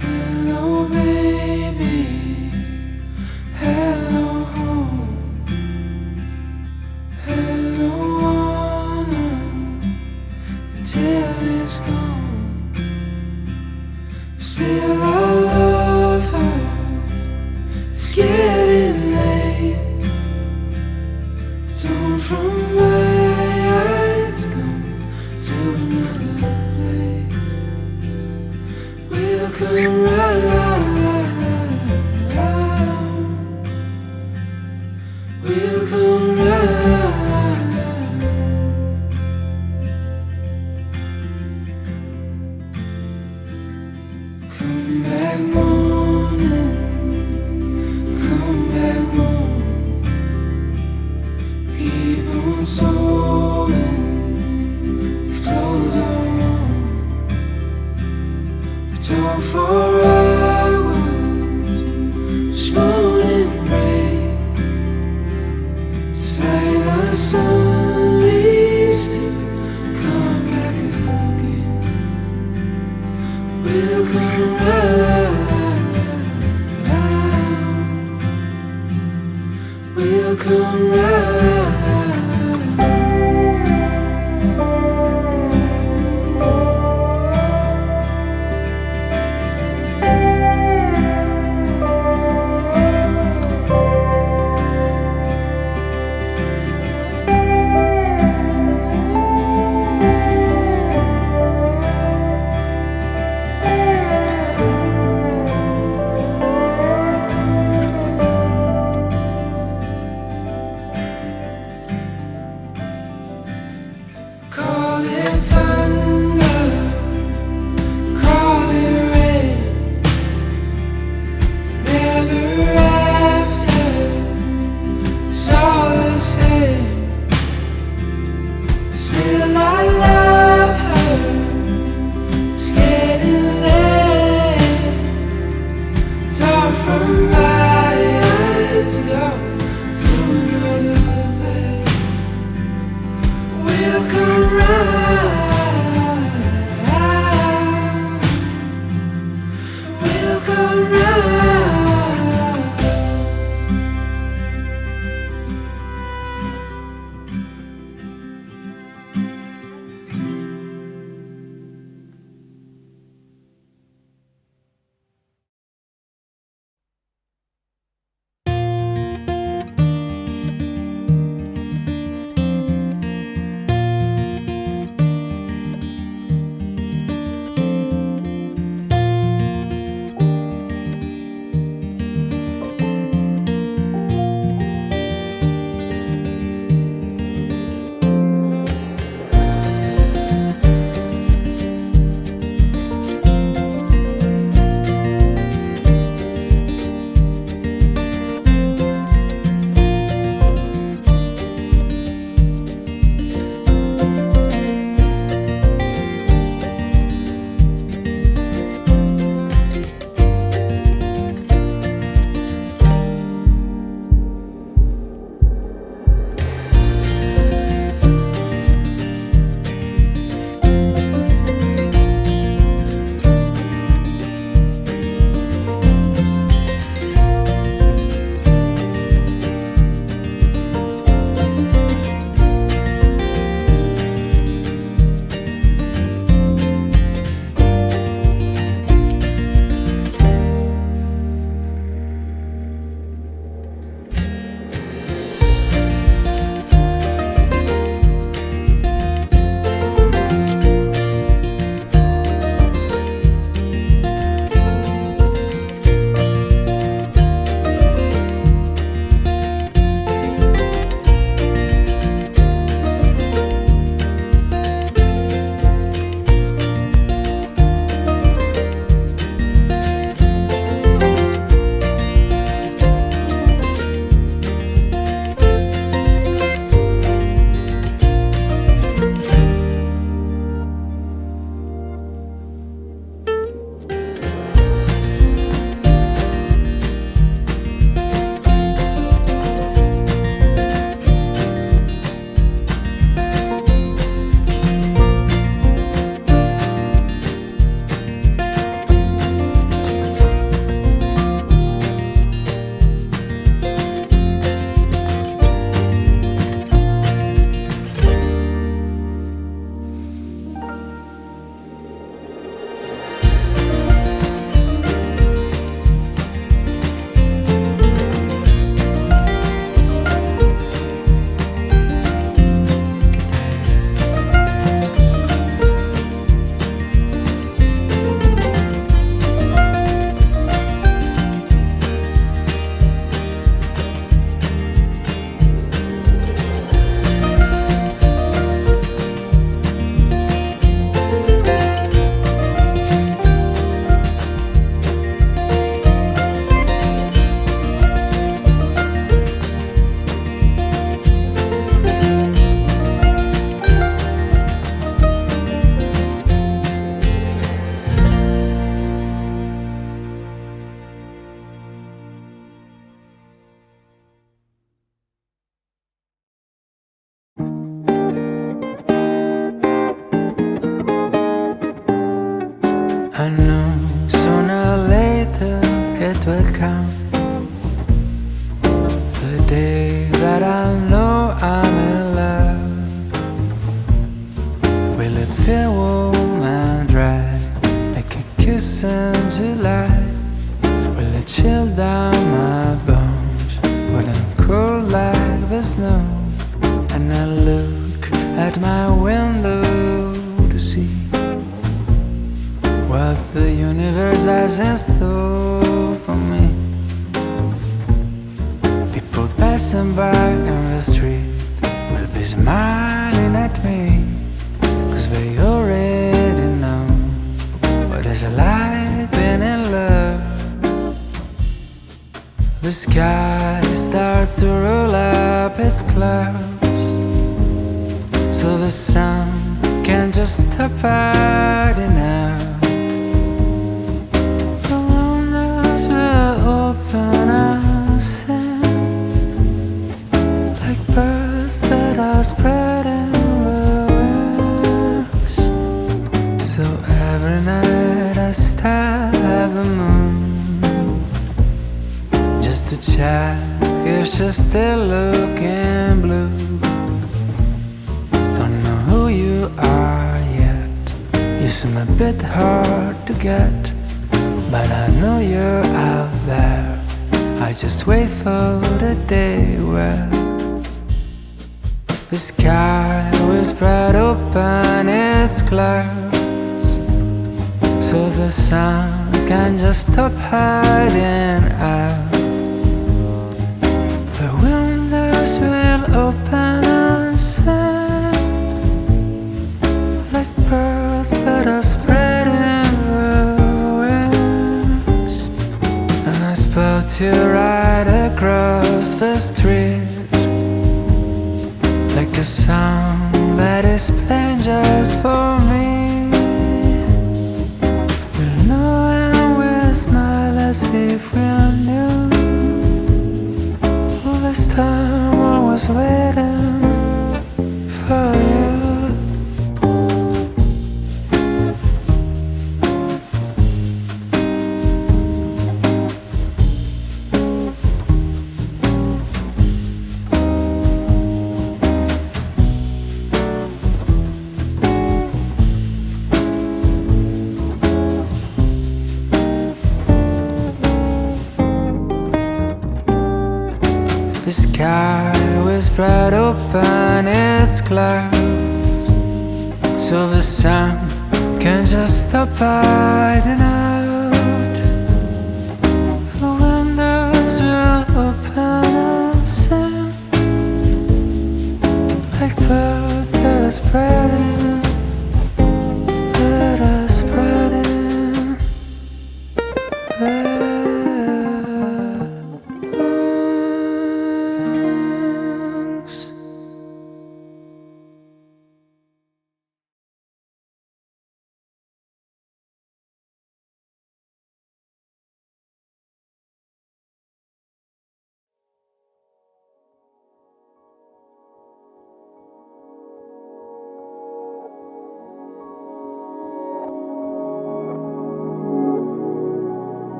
Hello, baby. Hello, home. Hello, honor. Until it's gone. Still, I love her. It's getting late. Torn from my eyes, gone to another place. We'll come right, we'll come right. Come back morning, come back morning. Keep on sewing, these clothes are warm. We talk for hours, just moan and pray. Just like the sun leaves to come back again. We'll come round, we'll come round. Call it thunder, call it rain. Never after, it's all the same. Still I love her, it's getting late. It's hard from my eyes, go to another place. We'll come round, we'll come round. I know sooner or later it will come, the day that I know I'm in love. Will it feel warm and dry like a kiss in July? Will it chill down my bones? Will it cool like the snow? And I look at my window to see what the universe has in store for me. People passing by in the street will be smiling at me, 'cause they already know what it's like being in love. The sky starts to roll up its clouds, so the sun can't just stop hiding out. The windows will open and sing like birds that are spreading their wings. So every night I stare at the moon just to check if she's still looking blue. Don't know who you are yet, you seem a bit hard to get, but I know you're out there. I just wait for the day where the sky will spread open its clouds, so the sun can just stop hiding out. The windows will open and sing like birds that are spreading their wings. And I spot you right across the street, like a song that is playing just for me. We'll know and we'll smile as if we knew. All this time I was waiting for you. The sky will spread open its clouds, so the sun can just stop hiding out. The windows will open and sing like birds that are spreading, that are spreading their wings.